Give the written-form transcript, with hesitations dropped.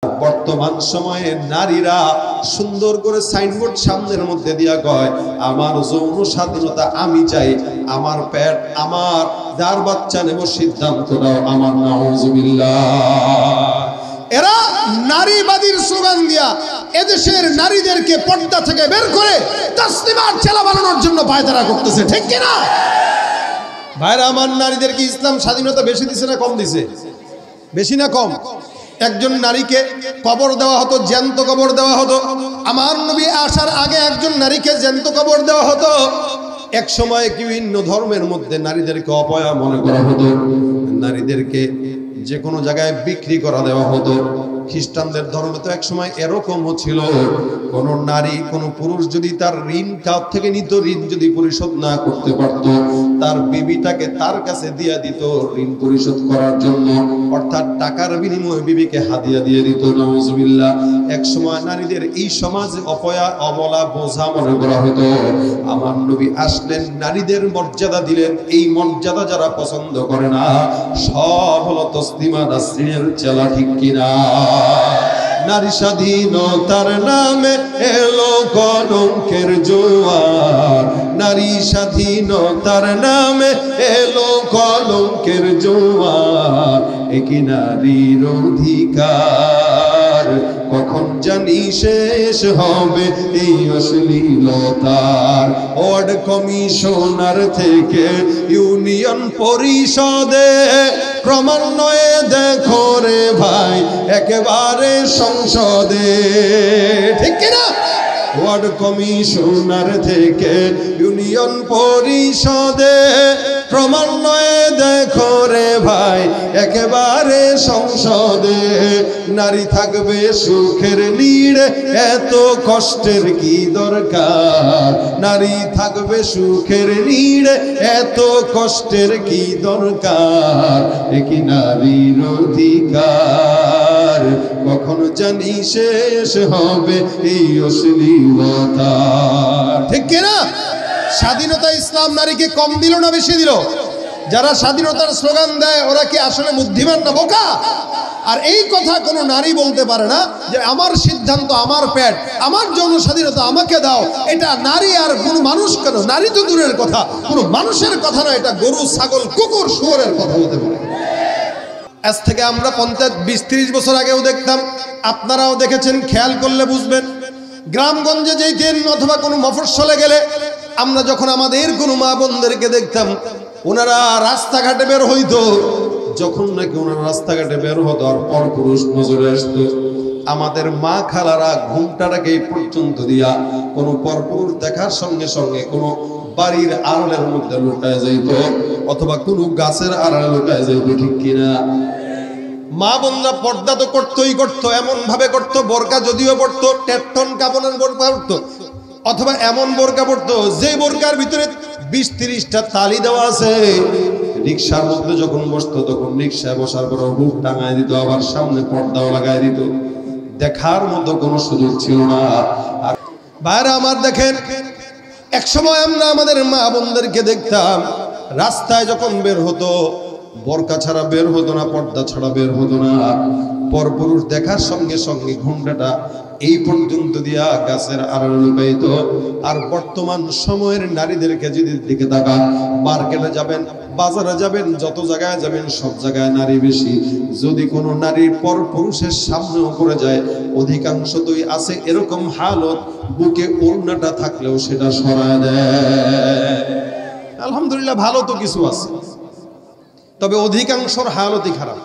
বর্তমান সময়ে নারীরা সুন্দর করে সাইনবোর্ড সামনের মধ্যে দিয়া কয়, আমার যৌন স্বাধীনতা আমি চাই, আমার পেট আমার, যার বাচ্চা নেব সিদ্ধান্ত নাও আমার। নাউজুবিল্লাহ। এরা নারীবাদীর স্লোগান দিয়া এদেশের নারীদেরকে পর্দা থেকে বের করে তাসলিমার চেলা বানানোর জন্য পায়তারা করতেছে, ঠিক কিনা? ভাইরা আমার, নারীদেরকে ইসলাম স্বাধীনতা বেশি দিছে না কম দিছে? বেশি না কম? একজন নারীকে কবর দেওয়া হতো, জ্যান্ত কবর দেওয়া হতো। আমার নবী আসার আগে একজন নারীকে জ্যান্ত কবর দেওয়া হতো। এক সময় বিভিন্ন ধর্মের মধ্যে নারীদেরকে অপয়া মনে করা হতো, নারীদেরকে যে কোনো জায়গায় বিক্রি করা দেওয়া হতো। খ্রিস্টানদের ধর্মে তো এক সময় এরকমও ছিল, কোন নারী কোন পুরুষ যদি তার ঋণ কার থেকে নিত, ঋণ যদি পরিশোধ না করতে পারত, তার বিবিটাকে তার কাছে দিয়ে দিত ঋণ পরিশোধ করার জন্য, অর্থাৎ টাকার বিনিময়ে বিবিকে হাদিয়া দিয়ে দিত। নাউজুবিল্লাহ। এক সময় নারীদের এই সমাজে অপয়া অবলা বোঝা মনে করা হতো। আমার নবী আসলেন, নারীদের মর্যাদা দিলেন। এই মর্যাদা যারা পছন্দ করে না সব হলো তসলিমা নাসরিনের চেলা, ঠিক কিনা? নারী স্বাধীনতার নামে এলো কলঙ্কের জোয়ার, নারী স্বাধীনতার নামে এলো কলঙ্কের জোয়ার, একই নারীর অধিকার কখন জানি শেষ হবে এই অশ্লীলতার। ওয়ার্ড কমিশনার থেকে ইউনিয়ন পরিষদে ক্রমান্বয়ে দেখো রে ভাই একেবারে সংসদে, ঠিক কিনা? ওয়ার্ড কমিশনার থেকে ইউনিয়ন পরিষদে ক্রমান্বয়ে দেখো রে ভাই একেবারে সংসদে। নারী থাকবে সুখের নীড়ে, এত কষ্টের কি দরকার? নারী থাকবে সুখের নীড়ে, এত কষ্টের কি দরকার? একই নারীর অধিকার কখন জানি শেষ হবে এই অশ্লীলতা, ঠিক কিনা? স্বাধীনতা ইসলাম নারীকে কম দিল না বেশি দিল? যারা স্বাধীনতার স্লোগান দেয় ওরা কি আসলে বুদ্ধিমান না বোকা? আর এই কথা কোনো নারী বলতে পারে না যে আমার সিদ্ধান্ত, আমার পেট, আমার যৌন স্বাধীনতা আমাকে দাও। এটা নারী আর কোনো মানুষ কেন, নারী তো দূরের কথা, কোনো মানুষের কথা না, এটা গরু ছাগল কুকুর শুয়োরের কথা হতে পারে। আজ থেকে আমরা 20-30 বছর আগেও দেখতাম, আপনারাও দেখেছেন, খেয়াল করলে বুঝবেন। গ্রামগঞ্জে যেতেন অথবা কোনো মফস্বলে গেলে আমরা যখন আমাদের কোনো মা বোনদেরকে দেখতাম, ওনারা রাস্তাঘাটে বের হইতো, যখন নাকি ওনারা রাস্তাঘাটে বের হতো আর পরপুরুষ নজরে আসতো, আমাদের মা খালারা ঘুমটাটাকে এই পর্যন্ত দিয়া কোনো পরপুরুষ দেখার সঙ্গে সঙ্গে কোনো বাড়ির আড়ালের মধ্যে লুকায় যাইত অথবা কোনো গাছের আড়ালে লুকায় যাইত, ঠিক কিনা? মা বোনরা পর্দা তো করতোই করতো, এমন ভাবে করতো, বোরকা যদিও পড়তো, টেটন কাপড়ের বোরকা পড়তো, অথবা এমন বোরকা পড়তো যে বোরকার ভিতরে 20-30টা তালি দেওয়া আছে। রিক্সার মধ্যে যখন বসতো তখন রিক্সায় বসার পর বুক টাঙায় দিত, আবার সামনে পর্দাও লাগাই দিত, দেখার মতো কোনো সুযোগ ছিল না। আর ভাইরা আমার দেখেন, এক সময় আমরা আমাদের মা বোনদেরকে দেখতাম রাস্তায় যখন বের হতো বোরকা ছাড়া বের হতো না, পর্দা ছাড়া বের হতো না। পরপুরুষ দেখার সঙ্গে সঙ্গে ঘুমটাটা এই পর্যন্ত দিয়া গাছের আড়ালে লুকাইত। আর বর্তমান সময়ের নারীদেরকে যদি দিকে তাকান, মার্কেটে যাবেন, বাজারে যাবেন, যত জায়গায় যাবেন সব জায়গায় নারী বেশি। যদি কোনো নারীর পরপুরুষের সামনেও পড়ে যায়, অধিকাংশতই আছে এরকম হালত, বুকে ওড়নাটা থাকলেও সেটা সরায় দেয়। আলহামদুলিল্লাহ, ভালো তো কিছু আছে, তবে অধিকাংশর হালতই খারাপ।